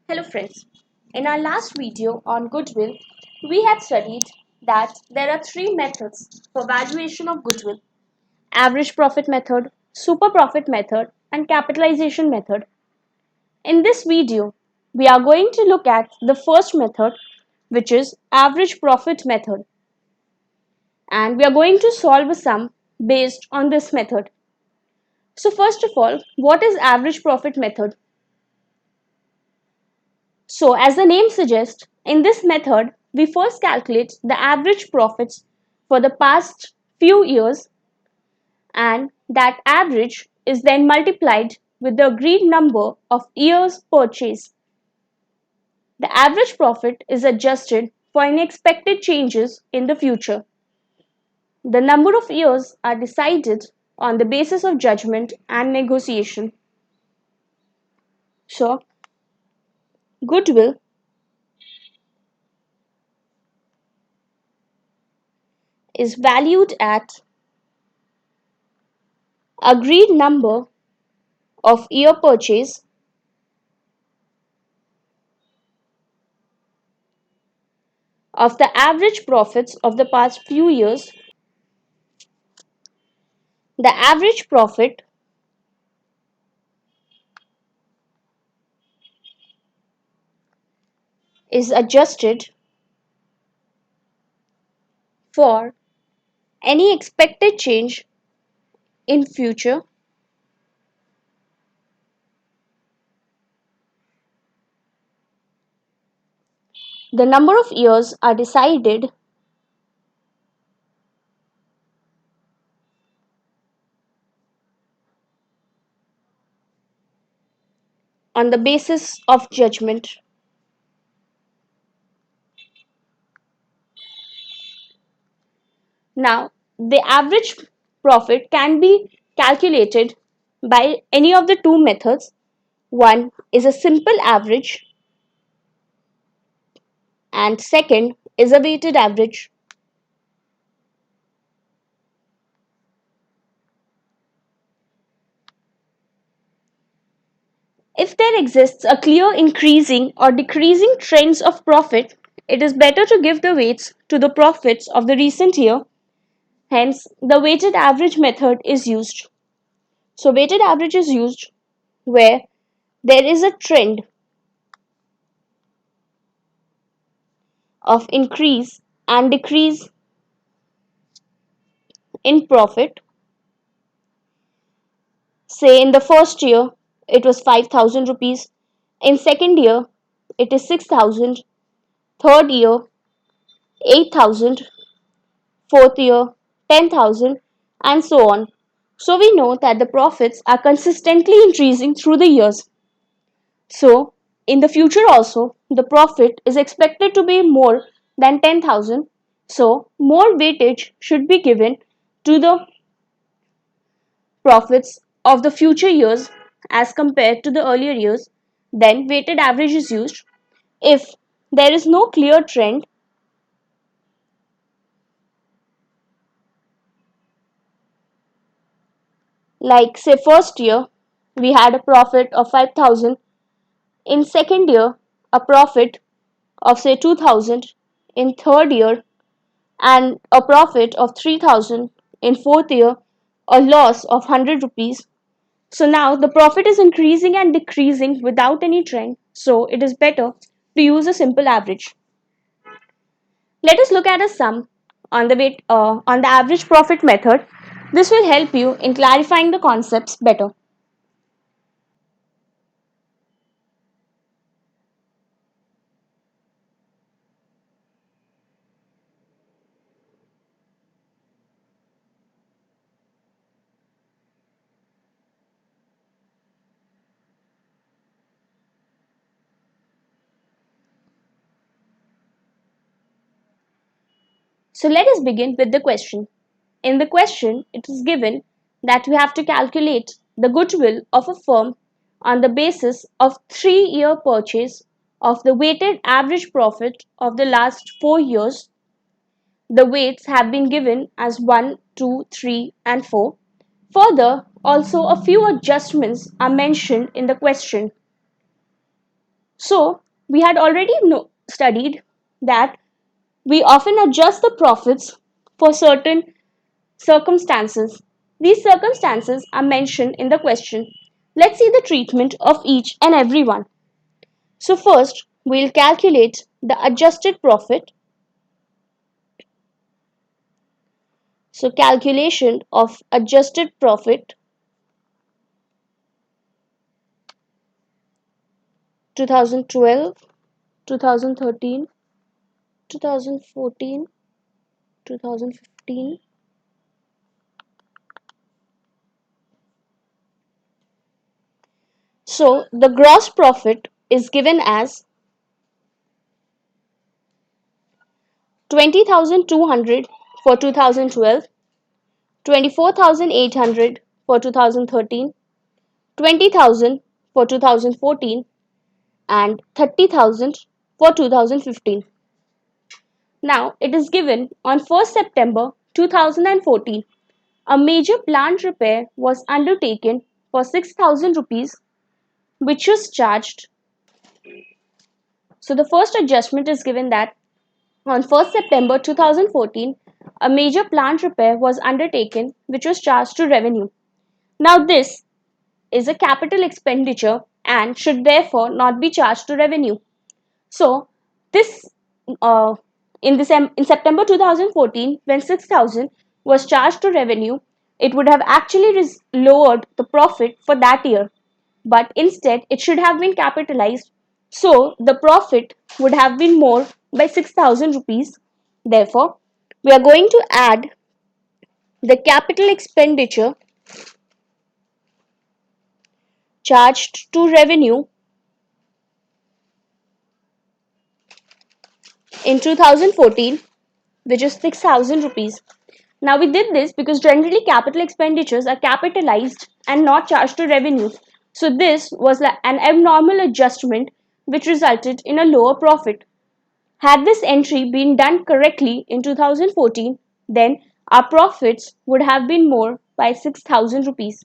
Hello friends. In our last video on goodwill, we had studied that there are three methods for valuation of goodwill: average profit method, super profit method, and capitalization method. In this video, we are going to look at the first method, which is average profit method, and we are going to solve a sum based on this method. So first of all, what is average profit method? So, as the name suggests, in this method, we first calculate the average profits for the past few years, and that average is then multiplied with the agreed number of years purchased. The average profit is adjusted for any expected changes in the future. The number of years are decided on the basis of judgment and negotiation. So, goodwill is valued at agreed number of year purchase of the average profits of the past few years. The average profit is adjusted for any expected change in future. The number of years are decided on the basis of judgment. Now, the average profit can be calculated by any of the two methods. One is a simple average, and second is a weighted average. If there exists a clear increasing or decreasing trends of profit, it is better to give the weights to the profits of the recent year. Hence, the weighted average method is used. So, weighted average is used where there is a trend of increase and decrease in profit. Say in the first year it was 5,000 rupees, in second year it is 6,000, third year 8,000, fourth year 10,000, and so on. So we know that the profits are consistently increasing through the years. So in the future also the profit is expected to be more than 10,000. So more weightage should be given to the profits of the future years as compared to the earlier years. Then weighted average is used. If there is no clear trend, like say first year we had a profit of 5,000, in second year a profit of say 2,000, in third year and a profit of 3,000, in fourth year a loss of 100 rupees. So now the profit is increasing and decreasing without any trend, so it is better to use a simple average. Let us look at a sum on the average profit method. This will help you in clarifying the concepts better. So let us begin with the question. In the question, it is given that we have to calculate the goodwill of a firm on the basis of 3-year purchase of the weighted average profit of the last 4 years. The weights have been given as 1, 2, 3, and 4. Further, also a few adjustments are mentioned in the question. So we had already studied that we often adjust the profits for certain circumstances. These circumstances are mentioned in the question. Let's see the treatment of each and every one. So first, we'll calculate the adjusted profit. So calculation of adjusted profit 2012, 2013, 2014, 2015. So the gross profit is given as 20,200 for 2012, 24,800 for 2013, 20,000 for 2014, and 30,000 for 2015. Now it is given on 1st September 2014 a major plant repair was undertaken for 6,000 rupees which was charged. So the first adjustment is given that on 1st September 2014 a major plant repair was undertaken which was charged to revenue. Now this is a capital expenditure and should therefore not be charged to revenue. So this uh, in September 2014, when 6,000 was charged to revenue, it would have actually lowered the profit for that year, but instead it should have been capitalized. So the profit would have been more by 6,000 rupees. Therefore, we are going to add the capital expenditure charged to revenue in 2014, which is 6,000 rupees. Now we did this because generally capital expenditures are capitalized and not charged to revenue. So this was an abnormal adjustment which resulted in a lower profit. Had this entry been done correctly in 2014, then our profits would have been more by 6,000 rupees.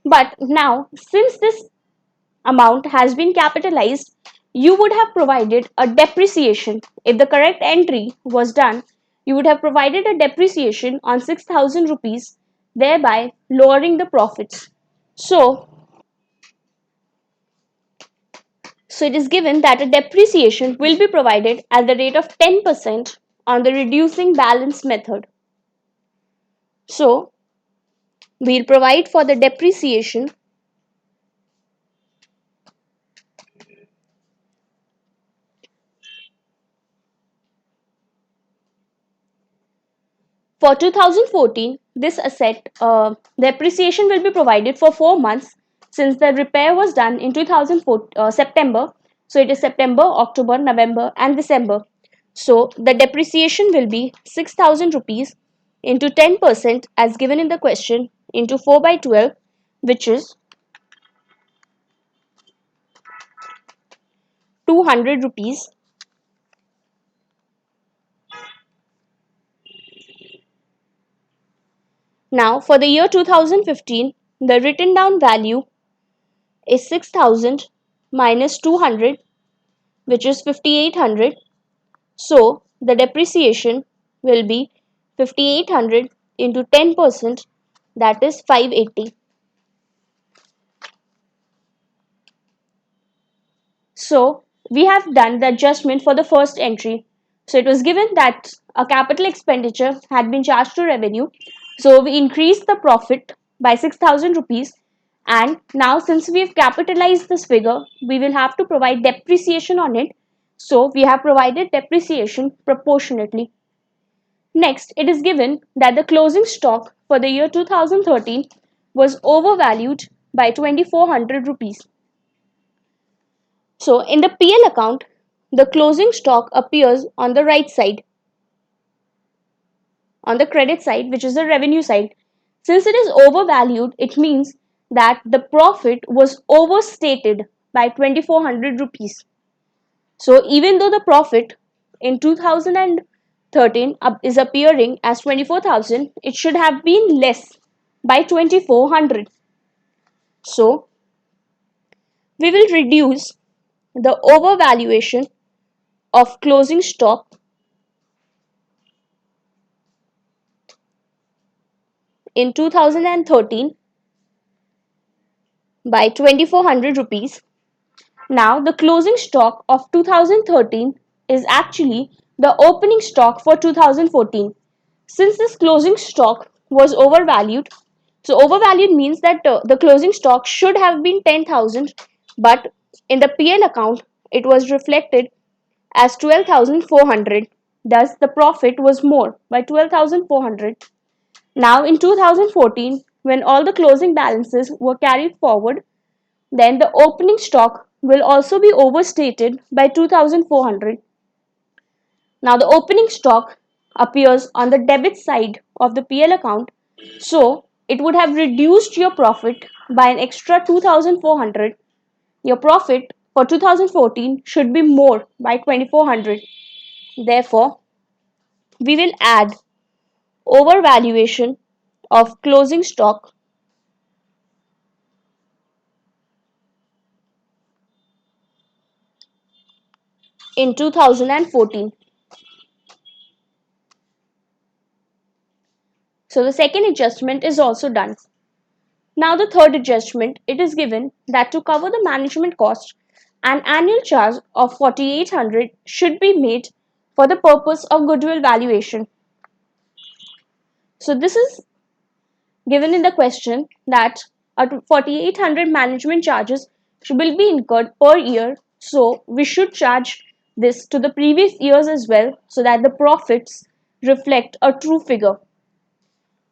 But now, since this amount has been capitalized, you would have provided a depreciation. If the correct entry was done, you would have provided a depreciation on 6,000 rupees, thereby lowering the profits. So, so it is given that a depreciation will be provided at the rate of 10% on the reducing balance method. So, we'll provide for the depreciation for 2014. This asset depreciation will be provided for 4 months since the repair was done in 2004 September. So it is September, October, November and December. So the depreciation will be 6,000 rupees into 10% as given in the question into 4 by 12, which is 200 rupees. Now for the year 2015, the written down value is 6,000 minus 200, which is 5,800. So the depreciation will be 5,800 into 10%, that is 580. So we have done the adjustment for the first entry. So it was given that a capital expenditure had been charged to revenue. So we increased the profit by 6,000 rupees. And now since we have capitalized this figure, we will have to provide depreciation on it. So we have provided depreciation proportionately. Next, it is given that the closing stock for the year 2013 was overvalued by 2,400 rupees. So in the PL account, the closing stock appears on the right side, on the credit side, which is the revenue side. Since it is overvalued, it means that the profit was overstated by 2,400 rupees. So even though the profit in 2013 is appearing as 24,000, it should have been less by 2,400. So we will reduce the overvaluation of closing stock in 2013 by 2400 rupees. Now the closing stock of 2013 is actually the opening stock for 2014. Since this closing stock was overvalued, so overvalued means that the closing stock should have been 10,000, but in the PL account it was reflected as 12,400. Thus the profit was more by 12,400. Now in 2014, when all the closing balances were carried forward, then the opening stock will also be overstated by 2,400. Now the opening stock appears on the debit side of the PL account, so it would have reduced your profit by an extra 2,400. Your profit for 2014 should be more by 2,400. Therefore, we will add overvaluation of closing stock in 2014. So the second adjustment is also done. Now the third adjustment, it is given that to cover the management cost, an annual charge of 4,800 should be made for the purpose of goodwill valuation. So this is given in the question that 4,800 management charges will be incurred per year. So we should charge this to the previous years as well so that the profits reflect a true figure.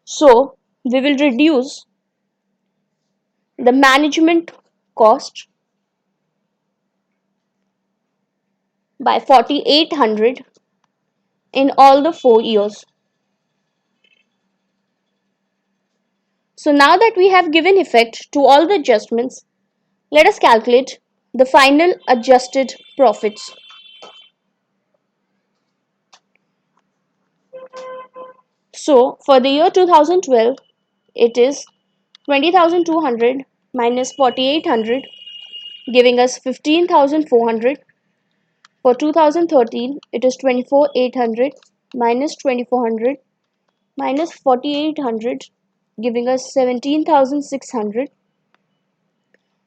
So we will reduce the management cost by 4,800 in all the 4 years. So now that we have given effect to all the adjustments, let us calculate the final adjusted profits. So for the year 2012, it is 20,200 minus 4,800, giving us 15,400. For 2013, it is 24,800 minus 2,400 minus 4,800, giving us 17,600.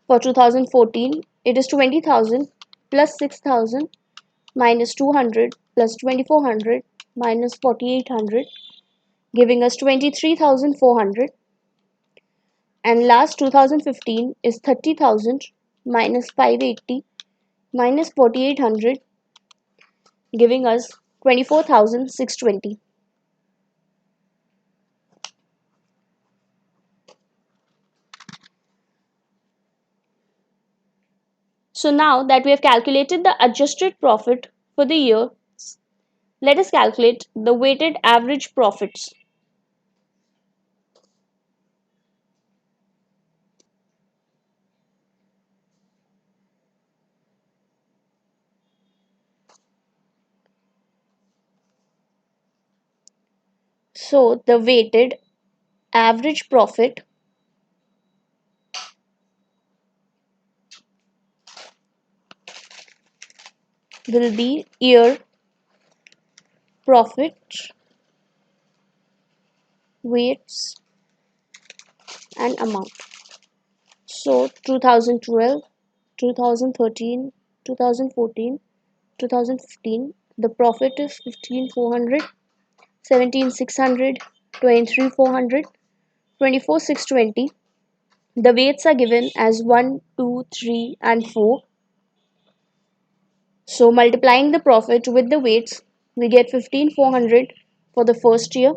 For 2014, it is 20,000 plus 6,000 minus 200 plus 2,400 minus 4,800, giving us 23,400. And last 2015 is 30,000 minus 580 minus 4,800, giving us 24,620. So now that we have calculated the adjusted profit for the year, let us calculate the weighted average profits. So the weighted average profit will be year profit weights and amount. So 2012, 2013, 2014, 2015, the profit is 15,400, 17,600, 23,400, 24,620. The weights are given as 1, 2, 3 and 4. So multiplying the profit with the weights, we get 15,400 for the first year,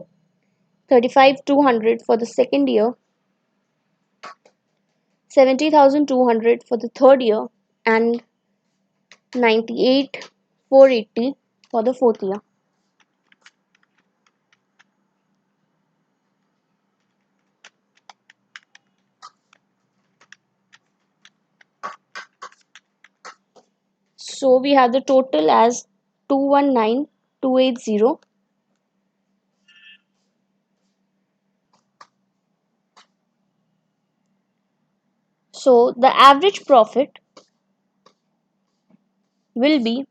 35,200 for the second year, 70,200 for the third year, and 98,480 for the fourth year. So we have the total as 219,280. So the average profit will be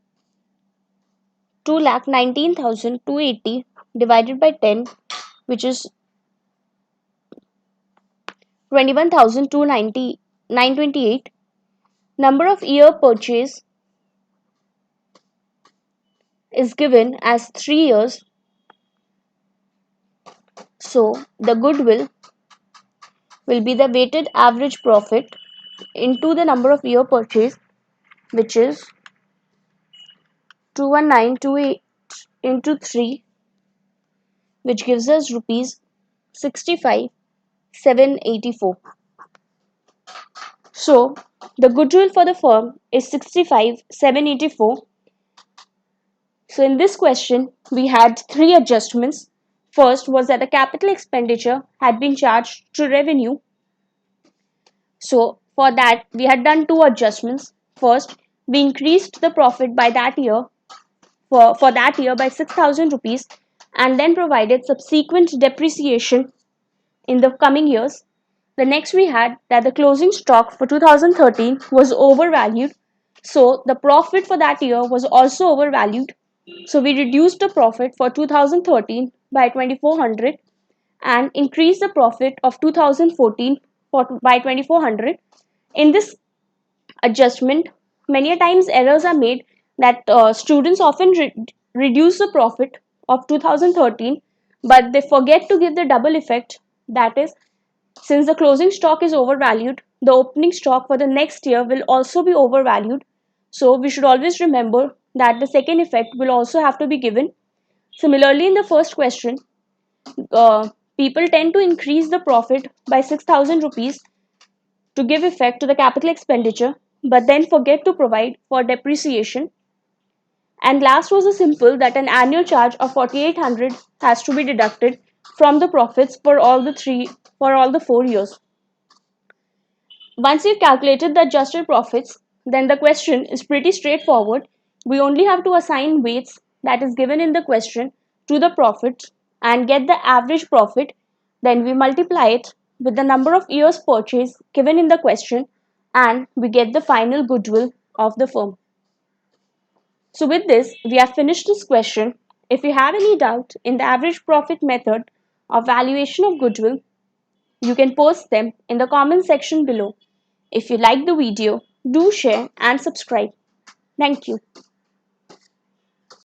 2,19,280 divided by 10, which is 21,290,928. Number of year purchase is given as 3 years. So the goodwill will be the weighted average profit into the number of year purchase, which is 21928 into 3, which gives us rupees 65,784. So the goodwill for the firm is 65,784. So in this question, we had three adjustments. First was that the capital expenditure had been charged to revenue. So for that, we had done two adjustments. First, we increased the profit by that year for that year by 6,000 rupees, and then provided subsequent depreciation in the coming years. The next we had that the closing stock for 2013 was overvalued. So the profit for that year was also overvalued. So we reduced the profit for 2013 by 2400 and increased the profit of 2014 by 2400. In this adjustment, many times errors are made that students often reduce the profit of 2013, but they forget to give the double effect. That is, since the closing stock is overvalued, the opening stock for the next year will also be overvalued. So we should always remember that the second effect will also have to be given. Similarly, in the first question, uh, people tend to increase the profit by 6,000 rupees to give effect to the capital expenditure, but then forget to provide for depreciation. And last was a simple that an annual charge of 4,800 has to be deducted from the profits for all the 4 years. Once you've calculated the adjusted profits, then the question is pretty straightforward. We only have to assign weights that is given in the question to the profits and get the average profit. Then we multiply it with the number of years purchased given in the question, and we get the final goodwill of the firm. So with this, we have finished this question. If you have any doubt in the average profit method of valuation of goodwill, you can post them in the comment section below. If you like the video, do share and subscribe. Thank you.